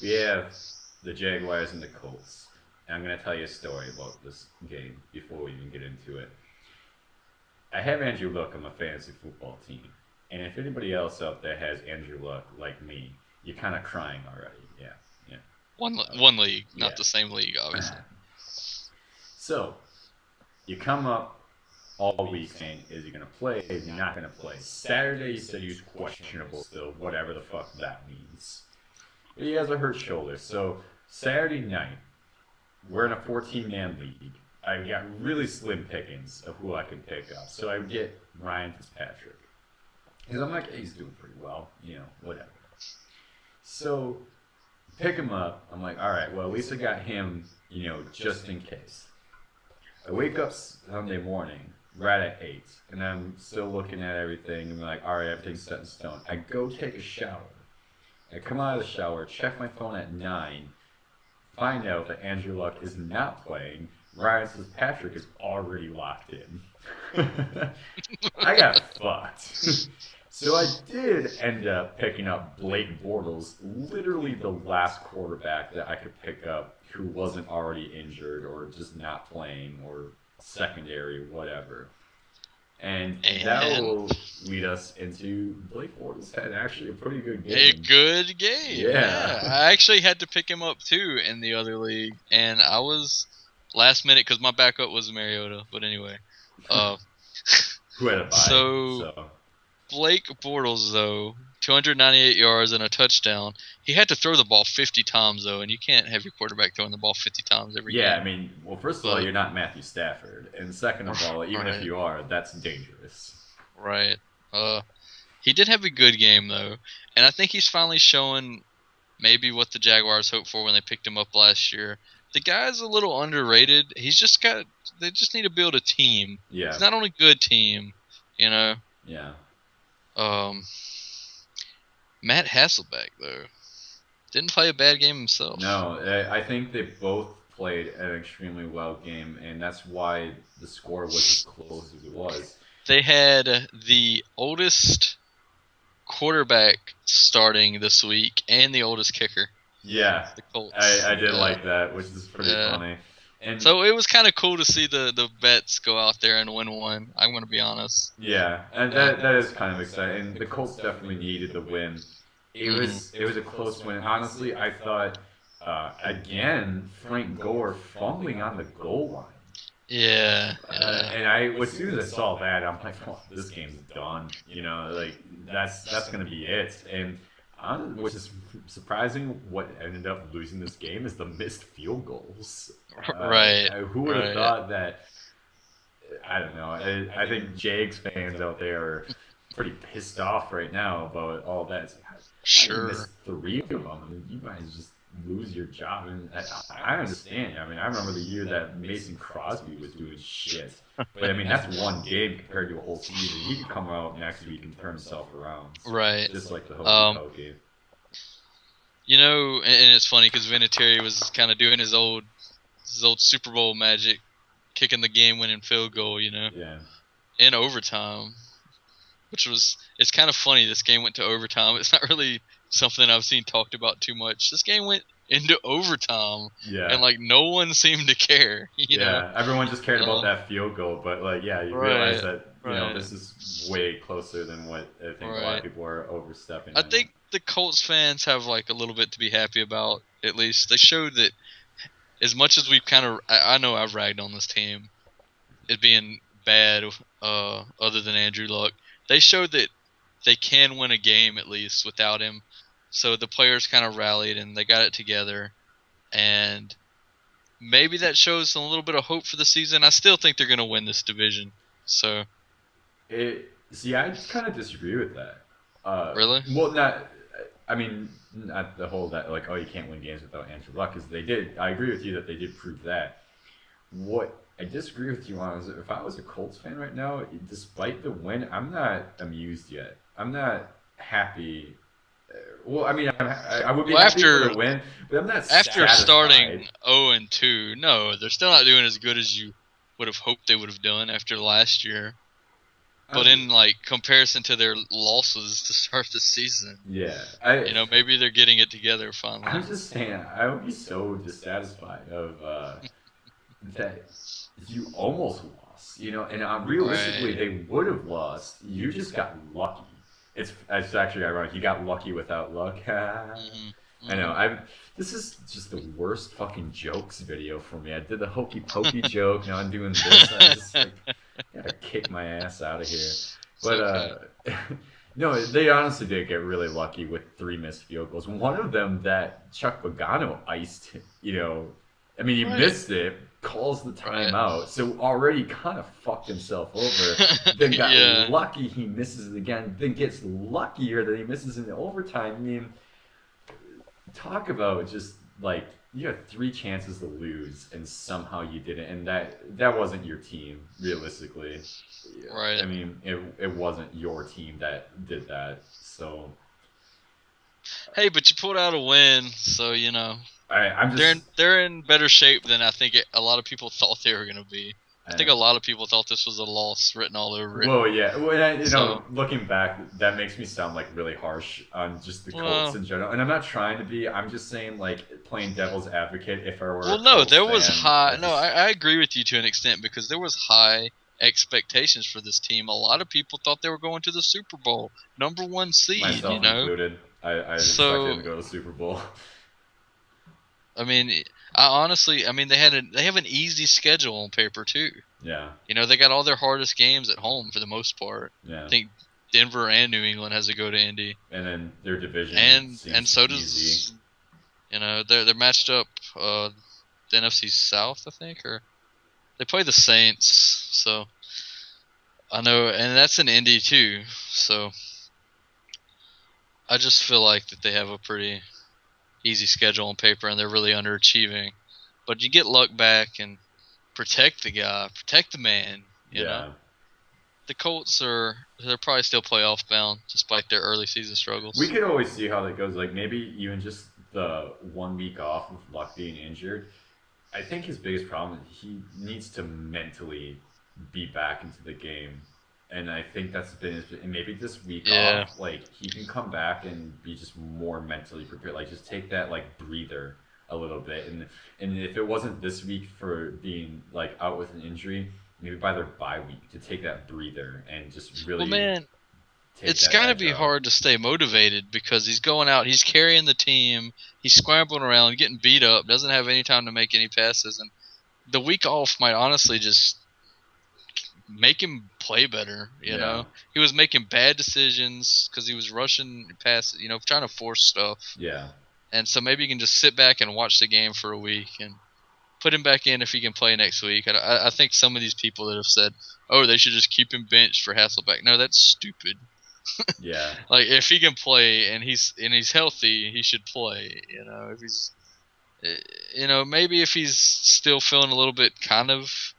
we have the Jaguars and the Colts. And I'm going to tell you a story about this game before we even get into it. I have Andrew Luck on my fantasy football team. And if anybody else out there has Andrew Luck like me, you're kind of crying already. Yeah, yeah. One league, not yeah. the same league, obviously. So, you come up all week saying, is he going to play? Is he not going to play? Saturday, you said he was questionable still, whatever the fuck that means. But he has a hurt shoulder. So, Saturday night, we're in a 14-man league. I got really slim pickings of who I can pick up. So I get Ryan Fitzpatrick. Because I'm like, hey, he's doing pretty well, whatever. So pick him up. I'm like, all right, well, at least I got him, just in case. I wake up Sunday morning, right at 8, and I'm still looking at everything, and I'm like, all right, everything's set in stone. I go take a shower. I come out of the shower, check my phone at 9, find out that Andrew Luck is not playing. Ryan Fitzpatrick is already locked in. I got fucked. So I did end up picking up Blake Bortles, literally the last quarterback that I could pick up who wasn't already injured or just not playing or secondary, whatever. And that will lead us into Blake Bortles had actually a pretty good game. A good game. Yeah. I actually had to pick him up too in the other league, and I was last minute because my backup was Mariota. But anyway, who had a bye? So Blake Bortles though, 298 yards and a touchdown. He had to throw the ball 50 times though, and you can't have your quarterback throwing the ball 50 times every game. Yeah, I mean, well, first of all, you're not Matthew Stafford, and second of all, even if you are, that's dangerous. Right. He did have a good game though, and I think he's finally showing maybe what the Jaguars hoped for when they picked him up last year. The guy's a little underrated. They just need to build a team. Yeah. He's not on a good team, Yeah. Matt Hasselbeck though didn't play a bad game himself. No, I think they both played an extremely well game, and that's why the score was as close as it was. They had the oldest quarterback starting this week and the oldest kicker. Yeah, the Colts. I did like that, which is pretty funny. And so it was kind of cool to see the vets go out there and win one. I'm going to be honest. Yeah, and that is kind of exciting. The Colts definitely needed the win. It was a close win. Honestly, I thought again Frank Gore fumbling on the goal line. Yeah. And as soon as I saw that, I'm like, oh, this game's done. That's gonna be it. And which is surprising, what ended up losing this game is the missed field goals. Right. Who would have thought that? I don't know. I think Jags fans out there are pretty pissed off right now about all that. Sure. Missed 3 of them. I mean, you guys just lose your job. And I understand. I mean, I remember the year that Mason Crosby was doing shit. But I mean, that's one game compared to a whole season. He could come out next week and turn himself around. Right. Just like the whole game. And it's funny because Vinatieri was kind of doing his old Super Bowl magic, kicking the game-winning field goal. Yeah. In overtime, it's kind of funny. This game went to overtime. It's not really something I've seen talked about too much. This game went into overtime, and no one seemed to care. You know? Everyone just cared about that field goal, but you realize that this is way closer than what I think a lot of people are overstepping. I think the Colts fans have a little bit to be happy about. At least they showed that as much as we've I know I've ragged on this team, it being bad, other than Andrew Luck, they showed that they can win a game at least without him. So the players kind of rallied and they got it together, and maybe that shows a little bit of hope for the season. I still think they're going to win this division. So, I kind of disagree with that. Really? Well, not the whole that you can't win games without Andrew Luck, because they did. I agree with you that they did prove that. What I disagree with you on is if I was a Colts fan right now, despite the win, I'm not amused yet. I'm not happy. Well, I mean, I would be happy for the win, but I'm not after satisfied. Starting 0-2. No, they're still not doing as good as you would have hoped they would have done after last year. But in like comparison to their losses to start the season, yeah, maybe they're getting it together finally. I'm just saying, I would be so dissatisfied of that you almost lost, and realistically Right. they would have lost. You just got lucky. It's actually ironic. You got lucky without luck. Mhm. I know. Mhm. This is just the worst fucking jokes video for me. I did the hokey pokey joke. Now I'm doing this. I just like gotta kick my ass out of here. It's But okay. no, they honestly did get really lucky with 3 missed field goals. One of them that Chuck Pagano iced. I mean, he Right. missed it, calls the Right. timeout, so already kind of fucked himself over. Then got Yeah. lucky he misses it again. Then gets luckier that he misses in the overtime. I mean, talk about just like you had 3 chances to lose and somehow you didn't, and that wasn't your team realistically. Right. I mean, it wasn't your team that did that. So Hey, but you pulled out a win, so I'm they're just in, they're in better shape than I think a lot of people thought they were gonna be. I I think know. a lot of people thought this was a loss written all over it. Well, yeah. Well, So, looking back, that makes me sound like really harsh on just the Colts well, in general. And I'm not trying to be. I'm just saying, like, playing devil's advocate. If I were a no, Colts there was fan, high. No, I agree with you to an extent because there was high expectations for this team. A lot of people thought they were going to the Super Bowl, number one seed. myself included, I expected him So to go to the Super Bowl. I mean, I mean, they have an easy schedule on paper too. Yeah, They got all their hardest games at home for the most part. I yeah. think Denver and New England has to go to Indy, And then their division and seems so easy. does they're matched up the NFC South, I think, or they play the Saints. So I know, and that's in Indy too. So I just feel like that they have a pretty easy schedule on paper, and they're really underachieving. But you get luck back and protect the guy, protect the man. Yeah. The Colts they're probably still playoff bound despite their early season We struggles. could always see how that goes. Like maybe even just the 1 week off of Luck being injured. I think his biggest problem is he needs to mentally be back into the game, and I think that's been his. And maybe this week Yeah, off, like he can come back and be just more mentally prepared. Like just take that like breather a little bit, and if it wasn't this week for being like out with an injury, maybe by their bye week to take that breather and just well, really man, take it's that got to edge be off. hard to stay motivated because he's going out, he's carrying the team, he's scrambling around, getting beat up, doesn't have any time to make any passes, and the week off might honestly just make him play better. Yeah, He was making bad decisions because he was rushing past, trying to force stuff. yeah, And so maybe you can just sit back and watch the game for a week and put him back in if he can play next week. I think some of these people that have said, "Oh, they should just keep him benched for Hasselbeck." No, that's stupid. yeah, Like if he can play and he's healthy, he should play. If he's, maybe if he's still feeling a little bit kind of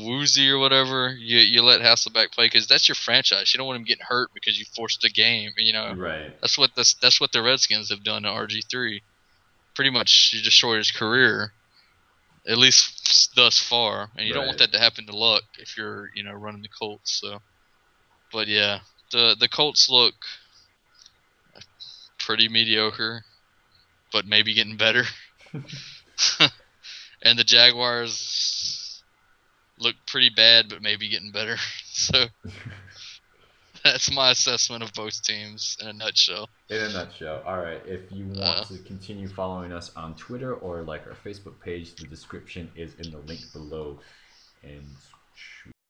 woozy or whatever, you let Hasselbeck play because that's your franchise. You don't want him getting hurt because you forced a game. right, That's what the Redskins have done to RG3. Pretty much, you destroyed his career, at least thus far, and you don't want right. that to happen to Luck if you're running the Colts. So, but yeah, the Colts look pretty mediocre, but maybe getting better, and the Jaguars look pretty bad, but maybe getting better. So that's my assessment of both teams in a nutshell. In a nutshell. All right. If you want Uh, to continue following us on Twitter or like our Facebook page, the description is in the link below. And